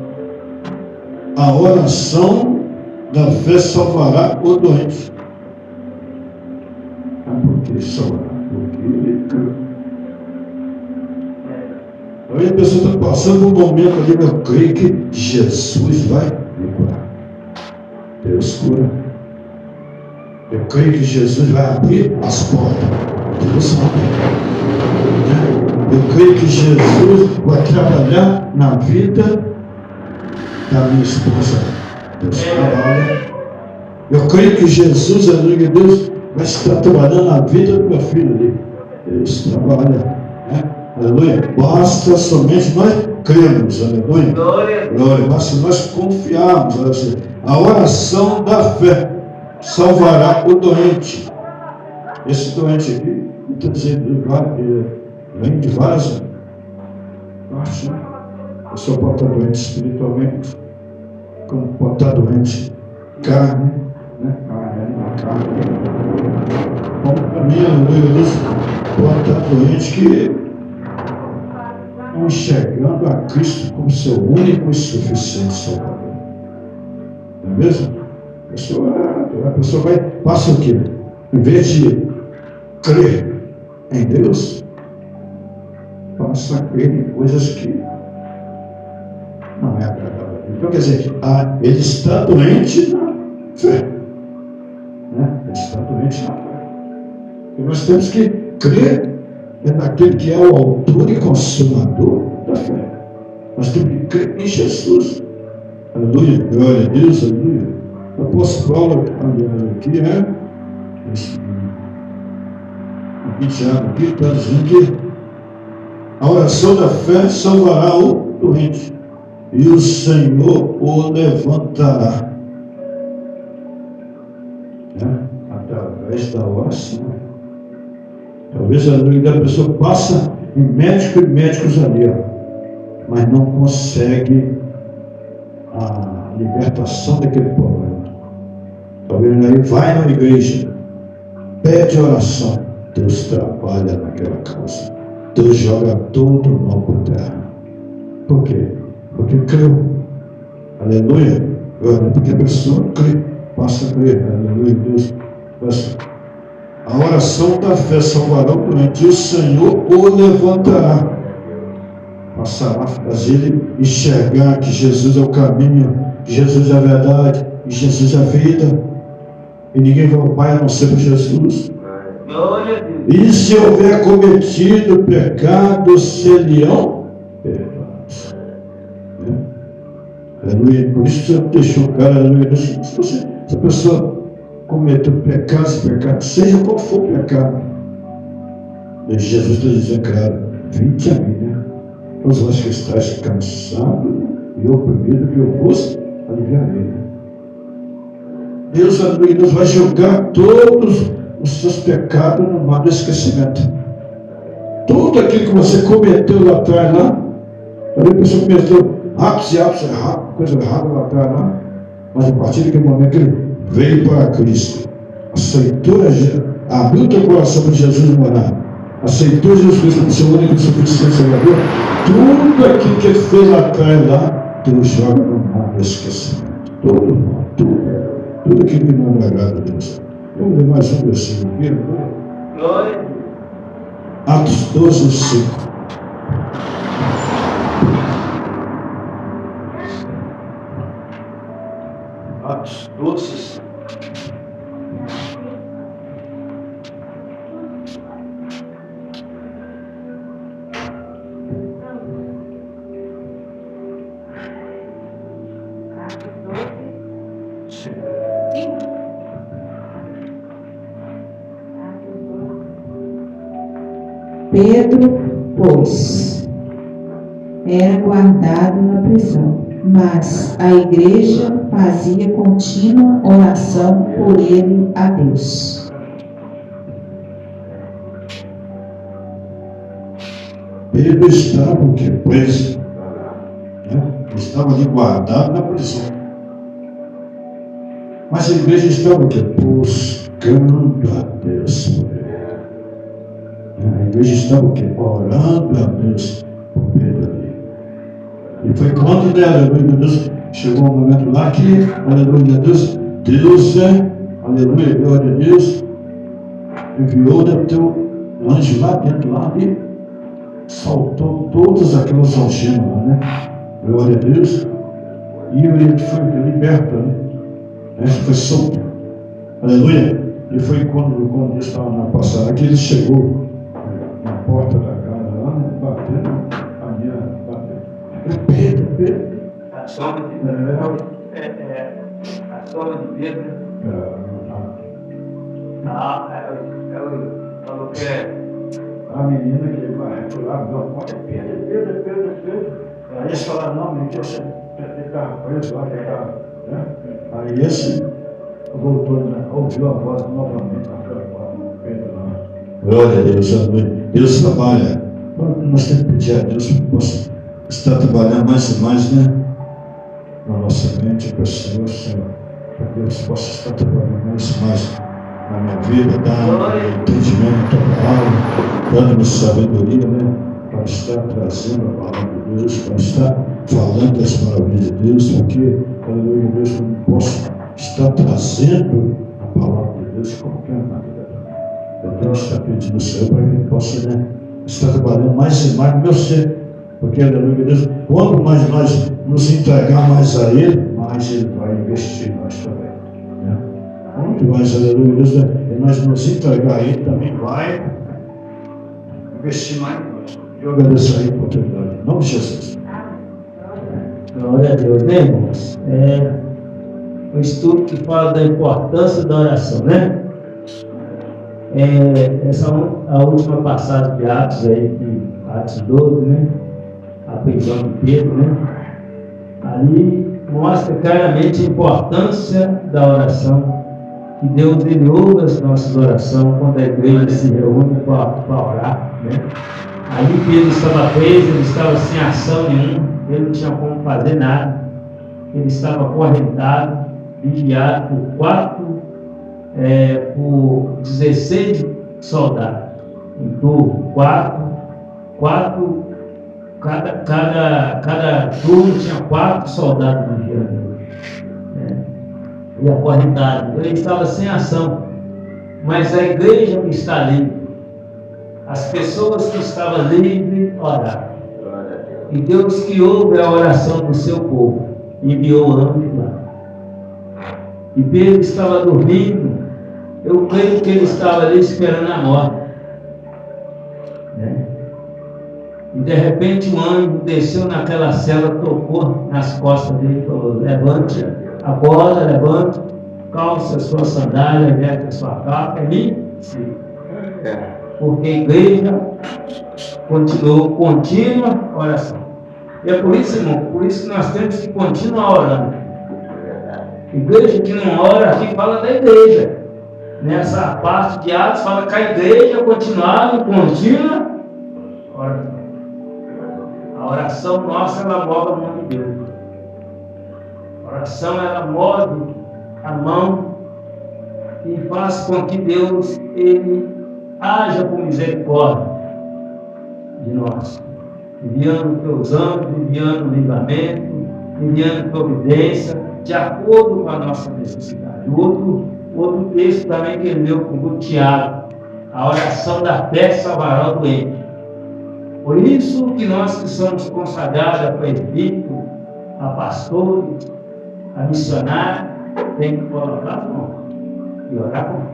A oração da fé salvará o doente. Por que salvará? Porque ele crê. Aí a pessoa está passando um momento ali, eu creio que Jesus vai me curar. Deus cura. Eu creio que Jesus vai abrir as portas. Deus abre. Eu creio que Jesus vai trabalhar na vida da minha esposa. Deus trabalha. Eu creio que Jesus, aleluia, Deus vai estar trabalhando na vida do meu filho ali. Deus trabalha. Aleluia. Basta somente nós cremos. Aleluia. Glória. Basta nós confiarmos. Aleluia. A oração da fé salvará o doente. Esse doente aqui, estou dizendo, vem de várias partes. A pessoa pode estar doente espiritualmente, como pode estar doente carne, carne. Como para mim, pode estar doente que não enxergando a Cristo como seu único e suficiente Salvador. Não é mesmo? A pessoa passa o quê? Em vez de crer em Deus, passa a crer em coisas que não é agradável. Então, quer dizer, ele está doente na fé. Ele está doente na fé. E nós temos que crer naquele que é o autor e consumador da fé. Nós temos que crer em Jesus. Aleluia. Glória a Deus. Aleluia. O apóstolo Paulo, aqui, Tiago aqui está dizendo que a oração da fé salvará o doente, e o Senhor o levantará. Através da oração. Talvez a pessoa passa em médicos ali, mas não consegue a libertação daquele problema. Talvez aí vai na igreja, pede oração, Deus trabalha naquela causa. Deus joga todo o mal por terra. Por quê? Porque creu. Aleluia. Porque a pessoa crê, passa a crer. Aleluia. Deus passa. A oração da fé salvará o doente, e o Senhor o levantará. Passará a fazer ele enxergar que Jesus é o caminho, que Jesus é a verdade, que Jesus é a vida. E ninguém vai ao Pai a não ser por Jesus. E se houver cometido pecado, serão perdoados. Aleluia. Por isso você deixou o cara, aleluia. Se a pessoa cometeu pecado, seja qual for o pecado, Jesus está dizendo, claro, vinde a mim, Os vós que estáis cansados e oprimidos, que eu vos aliviarei. Deus, aleluia, nos vai jogar todos os seus pecados no mar do esquecimento. Tudo aquilo que você cometeu lá atrás, A pessoa começou Atos e Atos, coisa errada lá atrás, lá. Mas a partir daquele momento que ele veio para Cristo, aceitou, abriu o teu coração para Jesus morar, aceitou Jesus Cristo como seu único e suficiente Salvador, tudo aquilo que ele fez lá atrás, lá, Deus joga no mar do esquecimento. Tudo aquilo que não agrada a Deus. Vamos ler mais um versículo. Glória. Atos 12, 5. Atos 12. Pedro, pois, era guardado na prisão, mas a igreja fazia contínua oração por ele a Deus. Pedro estava o quê? Preso. Né? Ele estava ali guardado na prisão. Mas a igreja estava o quê? Buscando a Deus por ele. A igreja estava o quê? Orando a Deus por Pedro ali. E foi quando, né, aleluia, Deus, chegou um momento lá que, aleluia, Deus, aleluia, glória a Deus, enviou o teu anjo lá dentro, lá e saltou todas aquelas algemas lá, né? Glória a Deus. E ele foi liberto, né? Foi solto. Aleluia. E foi quando Deus estava na passada que ele chegou na porta da casa lá, né? Batendo, a minha batendo. Pedro. A sombra de Pedro. A sombra de Pedro. Ela falou que a menina que vai lá, não, Pedro. Aí eles falaram, não, menino, que você estava preso lá, que estava, né? Aí esse voltou, né? Ouviu a voz novamente, Pedro lá. Glória a Deus, Deus trabalha. Nós temos que pedir a Deus que possa estar trabalhando mais e mais, né? Na nossa mente, pessoas, Senhor, para que Deus possa estar trabalhando mais e mais na minha vida, dando entendimento da palavra, dando-me sabedoria, né? Para estar trazendo a palavra de Deus, para estar falando das maravilhas de Deus, porque, aleluia, Deus, eu não posso estar trazendo a palavra de Deus de qualquer maneira. Eu tenho que estar pedindo ao Senhor para que Ele possa, né, estar trabalhando mais e mais no meu ser, porque, aleluia, Deus, quanto mais nós nos entregar mais a Ele, mais Ele vai investir em nós também. Né? Quanto mais, aleluia, Deus, nós nos entregar a Ele, também vai investir mais em nós. Eu agradeço a oportunidade. Em nome de Jesus. glória a Deus, né, irmãos? É um estudo que fala da importância da oração, né? Essa é a última passagem de Atos aí, de Atos 12, né? A prisão de Pedro, né? Ali mostra claramente a importância da oração, que Deus ele ouve as nossas orações quando a igreja se reúne para orar, né? Ali Pedro estava preso, ele estava sem ação nenhuma, ele não tinha como fazer nada, ele estava acorrentado, vigiado por 16 soldados, em turno, cada turno tinha 4 soldados vigiando, né? E acorrentado, ele estava sem ação, mas a igreja que está ali, as pessoas que estavam livres oraram. E Deus que ouve a oração do seu povo, enviou anjos lá. E Pedro estava dormindo, eu creio que ele estava ali esperando a morte. Né? E de repente um anjo desceu naquela cela, tocou nas costas dele e falou: levante, acorda, levante, calça a sua sandália, veste a sua capa, e sim. Porque a igreja continuou contínua oração. E é por isso, irmão, por isso que nós temos que continuar orando. Igreja que não ora aqui fala da igreja. Nessa parte de Atos fala que a igreja continuava em contínua oração. A A oração nossa, ela move a mão de Deus. A oração, ela move a mão e faz com que Deus, Ele haja com misericórdia de nós, enviando teus anjos, enviando livramento, enviando providência, de acordo com a nossa necessidade. Outro texto também que ele leu com o Tiago, a oração da fé salvará o doente. Por isso que nós que somos consagrados a presbítero, a pastores, a missionário, tem que colocar a mão e orar com ele.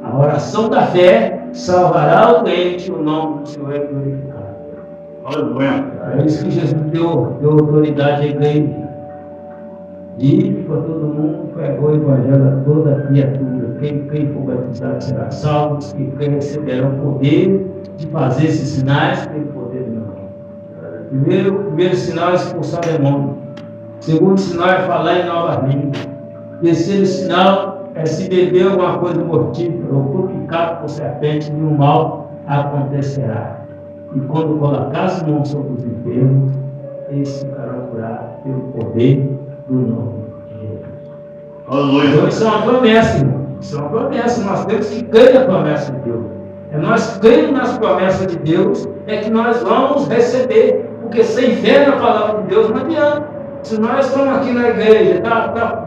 A oração da fé salvará o doente, o nome do Senhor é glorificado. Aleluia. É isso que Jesus deu autoridade à igreja. E para todo mundo, pregou o evangelho a toda criatura. Quem for batizado será salvo, os que receberão poder de fazer esses sinais, tem poder de não. Primeiro sinal é expulsar demônio. Segundo sinal é falar em novas línguas. Terceiro sinal é se beber alguma coisa mortífera ou for picado por serpente, nenhum mal acontecerá. E quando colocar as mãos sobre os enfermos, eles ficarão curados pelo poder do nome de Jesus. Aleluia. Então isso é uma promessa, irmão. Isso é uma promessa. Nós temos que crer na promessa de Deus. É nós crendo nas promessas de Deus é que nós vamos receber. Porque sem fé na palavra de Deus não adianta. Se nós estamos aqui na igreja, está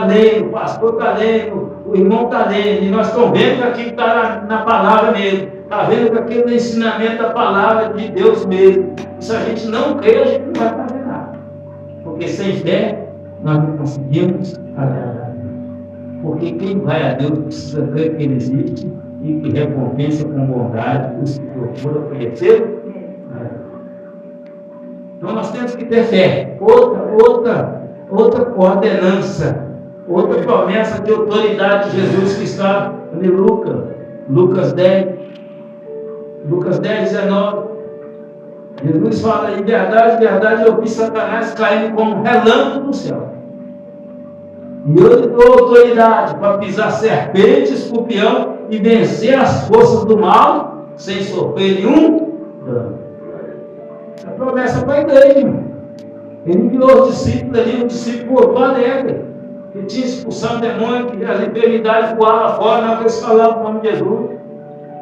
lendo, o pastor está lendo, o irmão está lendo, e nós estamos vendo que aquilo está na palavra mesmo, está vendo que aquilo é o ensinamento da palavra de Deus mesmo. E se a gente não crer, a gente não vai fazer nada. Porque sem fé, nós não conseguimos agradar a Deus. Porque quem vai a Deus precisa crer que Ele existe e que recompensa com bondade os que procuram conhecê-lo. Então nós temos que ter fé. Outra ordenança, outra promessa de autoridade de Jesus que está em Lucas 10, 19. Jesus fala: em verdade, verdade, eu vi Satanás caindo como um relâmpago do céu. E eu lhe dou autoridade para pisar serpente, escorpião e vencer as forças do mal sem sofrer nenhum dano. A promessa para a igreja, irmão. Ele enviou os discípulos ali, o discípulo voltou alegre, que tinha expulsado o demônio, que as enfermidades voavam fora, na hora que eles falavam o nome de Jesus.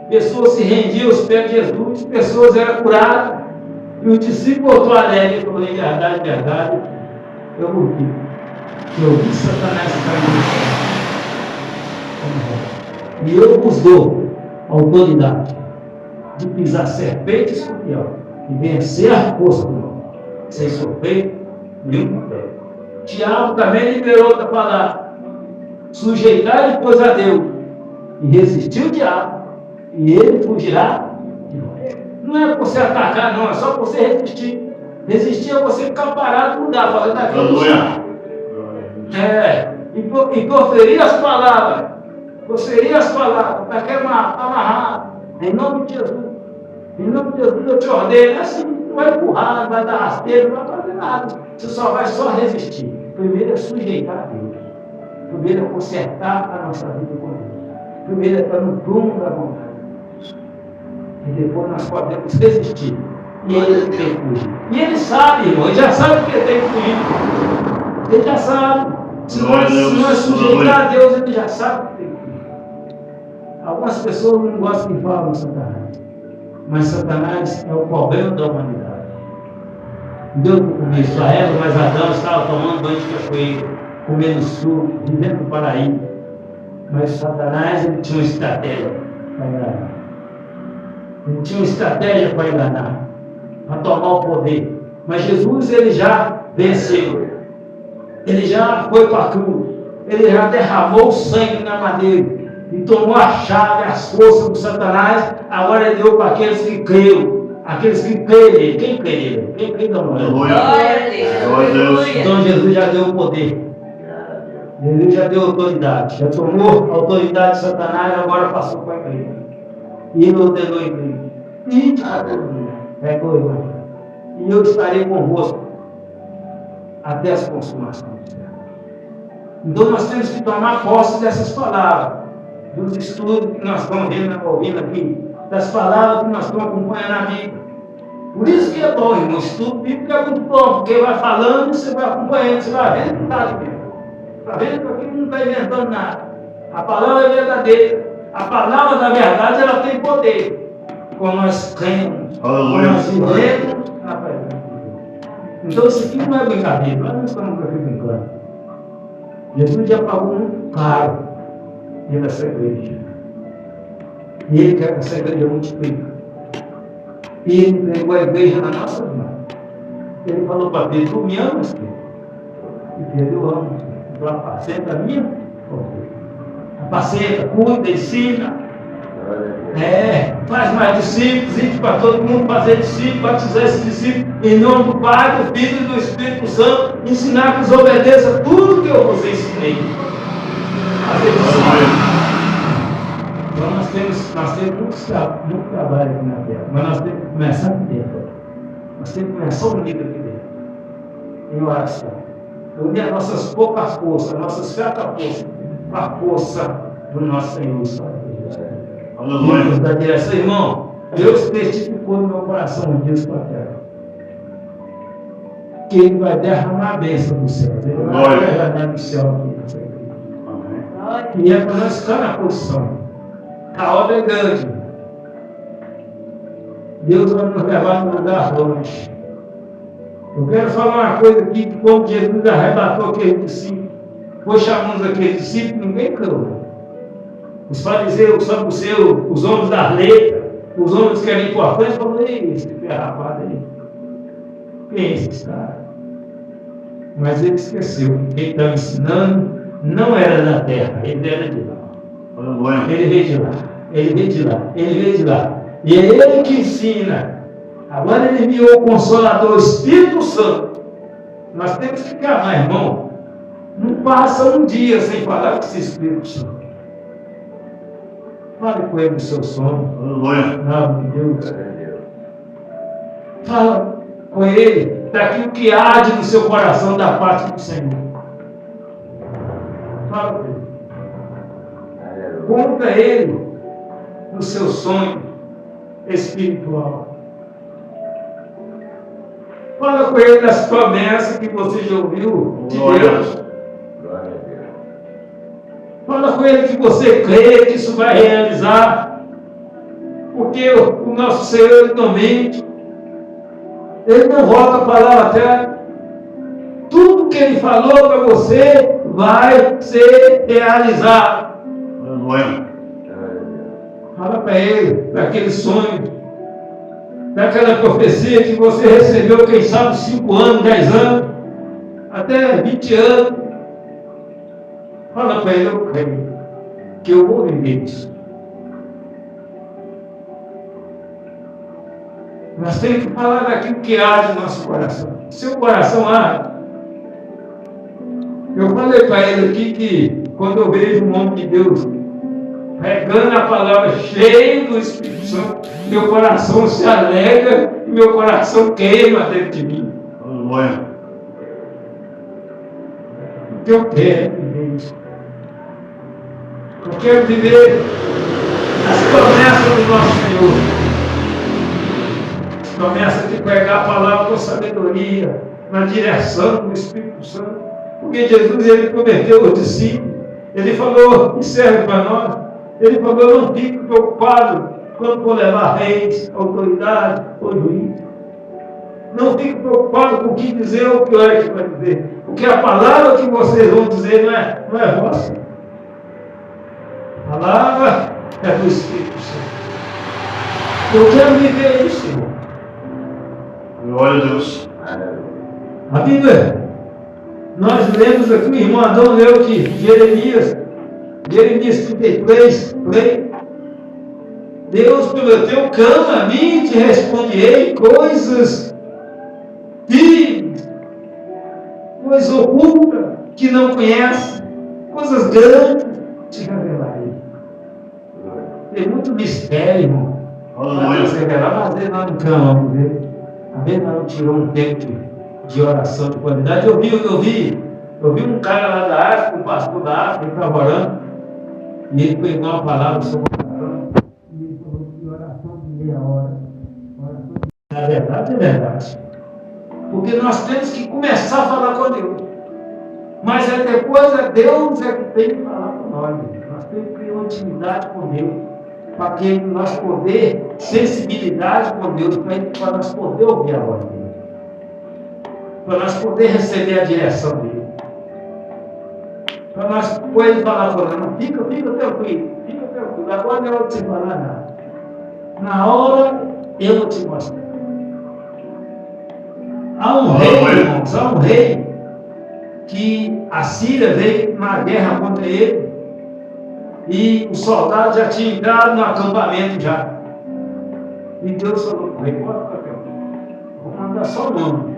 Pessoas se rendiam aos pés de Jesus, pessoas eram curadas. E o discípulo voltou alegre e falou: em verdade, verdade, eu ouvi. Eu vi Satanás caindo no céu. E eu vos dou autoridade de pisar serpente e escorpião e vencer a força do mal, sem sofrer nenhum dano. Tiago também liberou outra palavra: sujeitai depois a Deus e resistir o diabo, e ele fugirá de nós. Não é por você atacar, não, é só por você resistir. Resistir é você ficar parado no lugar, fazendo aquilo. E proferir as palavras, para que amarrar, em nome de Jesus. Em nome de Jesus eu te ordeno. Assim, não vai empurrar, não vai dar rasteiro, não vai fazer nada. Você só vai resistir. Primeiro é sujeitar a Deus. Primeiro é consertar a nossa vida com Deus. Primeiro é estar no prumo da vontade de Deus. E depois nós podemos resistir. E ele tem que fugir. E ele sabe, irmão, ele já sabe que ele tem que fugir. Ele já sabe. Se nós sujeitar a Deus, ele já sabe que tem que fugir. Algumas pessoas não gostam que falam de Satanás. Mas Satanás é o problema da humanidade. Deus não comia Israel, mas Adão estava tomando banho de cachoeira, comendo suco, vivendo no paraíso. Mas Satanás, ele tinha uma estratégia para enganar. Ele tinha uma estratégia para enganar, para tomar o poder. Mas Jesus, ele já venceu. Ele já foi para a cruz. Ele já derramou o sangue na madeira. E tomou a chave, as forças do Satanás. Agora ele deu para aqueles que creram. Aqueles que creem nele. Quem crê nele? Quem crê não? Glória a Deus. Então Jesus já deu o poder. Jesus já deu autoridade. Já tomou a autoridade de Satanás, agora passou para a igreja. E ele ordenou a igreja. E pegou irmão. E eu estarei convosco até as consumações. Então nós temos que tomar posse dessas palavras. Dos estudos que nós estamos ouvindo aqui, das palavras que nós estamos acompanhando na Bíblia. Por isso que é bom, irmão. O estudo bíblico é muito bom, porque vai falando e você vai acompanhando, você vai vendo que está ali. Está vendo que aqui não está inventando nada. A palavra é verdadeira. A palavra da verdade, ela tem poder. Quando nós cremos, quando nós vivemos na presença. Então isso aqui não é brincadeira, nós não estamos aqui brincando. Jesus já pagou muito caro nessa igreja. E Ele quer que essa igreja multiplique. E Ele entregou a igreja nas nossas mãos. Ele falou para Pedro: tu me amas, Pedro? E Pedro: eu amo. Então apacenta a minha ovelha. Apacenta, cuida, ensina. Faz mais discípulos, ide para todo mundo fazer discípulos, batizar esses discípulos em nome do Pai, do Filho e do Espírito Santo, ensinar que eles obedeçam tudo que eu vos ensinei. Fazer discípulos. Então nós temos muito trabalho aqui na terra, mas nós temos que começar aqui dentro. Nós temos que começar unido aqui dentro, em oração. Unir as nossas poucas forças, as nossas fracas forças, para a força do nosso Senhor e Salvador Jesus Cristo. Deus da direção, irmão. Deus testificou no meu coração um dia para a terra que Ele vai derramar a bênção do céu. Ele vai derramar do céu aqui nessa igreja. E é para nós ficar na posição. A obra é grande. Deus vai nos levar no lugar longe. Eu quero falar uma coisa aqui, que como Jesus arrebatou aquele discípulo, foi chamando aquele discípulo, ninguém creu. Os fariseus, os saduceus, os homens das letras, os homens que eram importantes, falaram: ei, esse rapaz aí, quem é esse cara? Mas ele esqueceu que quem estava ensinando não era da terra, ele era de lá. Ele veio de lá, ele veio de lá, ele veio de lá. E é ele que ensina. Agora ele enviou o Consolador, o Espírito Santo. Nós temos que ficar, irmão. Não passa um dia sem falar com esse Espírito Santo. Fale com ele do seu sonho. Não, Deus. Fala com ele daquilo que arde no seu coração da parte do Senhor. Fala com ele. Conta ele no seu sonho espiritual. Fala com ele das promessas que você já ouviu de Deus. Fala com ele que você crê que isso vai realizar. Porque o nosso Senhor, Ele não mente. Ele não volta a palavra até. Tudo que Ele falou para você vai ser realizado. Fala para ele daquele sonho, daquela profecia que você recebeu, quem sabe 5 anos, 10 anos, até 20 anos. Fala para ele: eu creio que eu vou viver isso. Nós temos que falar daquilo que arde no nosso coração. Seu coração arde. Eu falei para ele aqui que quando eu vejo um homem de Deus pregando a palavra, cheio do Espírito Santo, meu coração se alegra e meu coração queima dentro de mim. O que eu quero viver isso. Eu quero viver as promessas do nosso Senhor. As promessas de pregar a palavra com sabedoria, na direção do Espírito Santo. Porque Jesus, Ele prometeu aos discípulos. Ele falou, e serve para nós. Ele falou: não fique preocupado quando for levar reis, autoridade ou juiz. Não fique preocupado com o que dizer ou o que é que vai dizer. Porque a palavra que vocês vão dizer não é vossa. A palavra é do Espírito Santo. Eu quero viver isso, Senhor. Glória a Deus. A Bíblia, nós lemos aqui, o irmão Adão leu que Jeremias 33, Deus prometeu: clama a mim e te responderei coisas firmes, coisas ocultas que não conhece, coisas grandes te revelarei. Tem muito mistério, irmão. Mas ele nós não clamamos dele. Às vezes nós não tiramos um tempo de oração de qualidade. Eu vi um cara lá da África, um pastor da África, ele estava orando. E ele pegou uma palavra sobre oração. E ele falou que oração de meia hora. Oração de A verdade é verdade. Porque nós temos que começar a falar com Deus. Mas depois Deus é que tem que falar com nós. Nós temos que ter uma intimidade com Deus. Para que nós poder, sensibilidade com Deus, para nós poder ouvir a voz dele. Para nós poder receber a direção dele. Para nós poder falar com ele, não, fica tranquilo, agora não vou te falar nada. Na hora eu vou te mostrar. Há um rei, irmãos, há um rei que a Síria veio na guerra contra ele e os soldados já tinham entrado no acampamento já. E Deus falou para o rei, bota para cá, vou mandar só um anjo.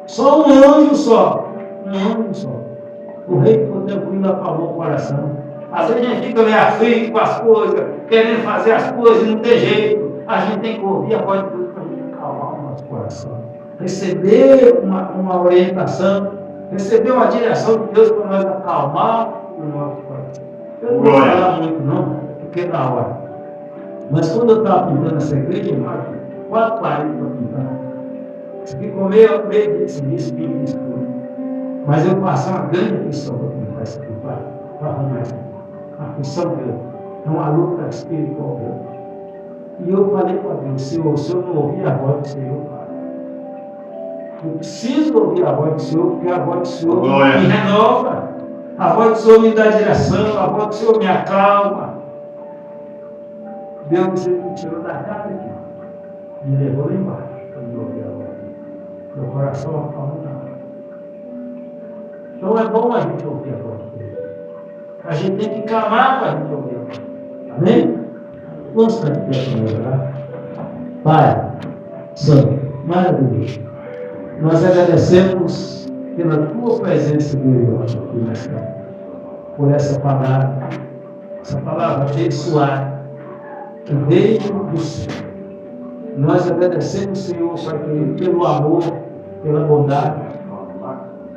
Só um anjo só. Um anjo só. O rei ficou tranquilo, acalmou o coração. Às vezes a gente fica meio aflito com as coisas, querendo fazer as coisas e não tem jeito. A gente tem que ouvir a voz de Deus para a gente acalmar o nosso coração. Receber uma orientação, receber uma direção de Deus para nós acalmar o nosso coração. Eu não vou falar muito não, porque é na hora. Mas quando eu estava pintando essa igreja, eu acho 4 paredes para pintar. Isso ficou meio disso tudo. Mas eu passei uma grande aflição para pintar esse aqui, para arrumar essa aflição que é uma luta espiritual. E eu falei para Deus, Senhor, se eu não ouvir a voz do Senhor, eu preciso ouvir a voz do Senhor, porque a voz do Senhor me renova, a voz do Senhor me dá direção, a voz do Senhor me acalma. Deus me tirou da casa aqui, me levou lá embaixo, quando eu ouvi a voz. Meu coração acalmou na hora. Então é bom a gente ouvir a voz de Deus. A gente tem que clamar para a gente ouvir a voz. Amém? Vamos estar aqui para orar. Pai, Santo, maravilhoso. Nós agradecemos pela tua presença gloriosa aqui nessa casa, por essa palavra abençoada que veio do céu. Nós agradecemos, Senhor, Pai, pelo amor, pela bondade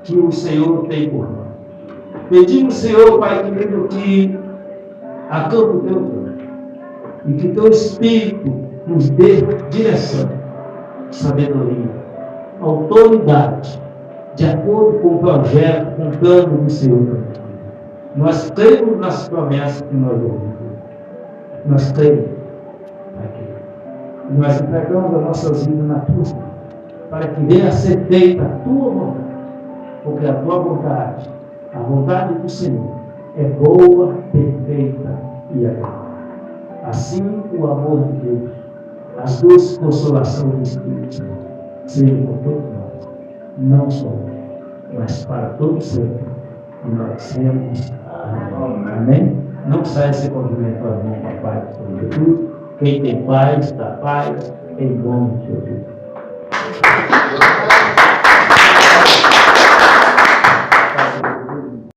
que o Senhor tem por nós. Pedimos, Senhor, Pai querido, que acampe o teu povo e que teu Espírito nos dê direção, sabedoria, autoridade, de acordo com o projeto, com o plano do Senhor. Nós cremos nas promessas que nós ouvimos. Nós cremos, Pai querido. Nós entregamos as nossas vidas na tua mão, para que venha a ser feita a tua vontade. Porque a tua vontade, a vontade do Senhor, é boa, perfeita e agradável. Assim, o amor de Deus, as duas consolações do Espírito Santo, sejam por todos nós, não só hoje, mas para todos sempre. E nós dizemos amém. Não saia esse movimento a mão, papai, sobre tudo. Quem tem paz, dá paz, em nome de Jesus.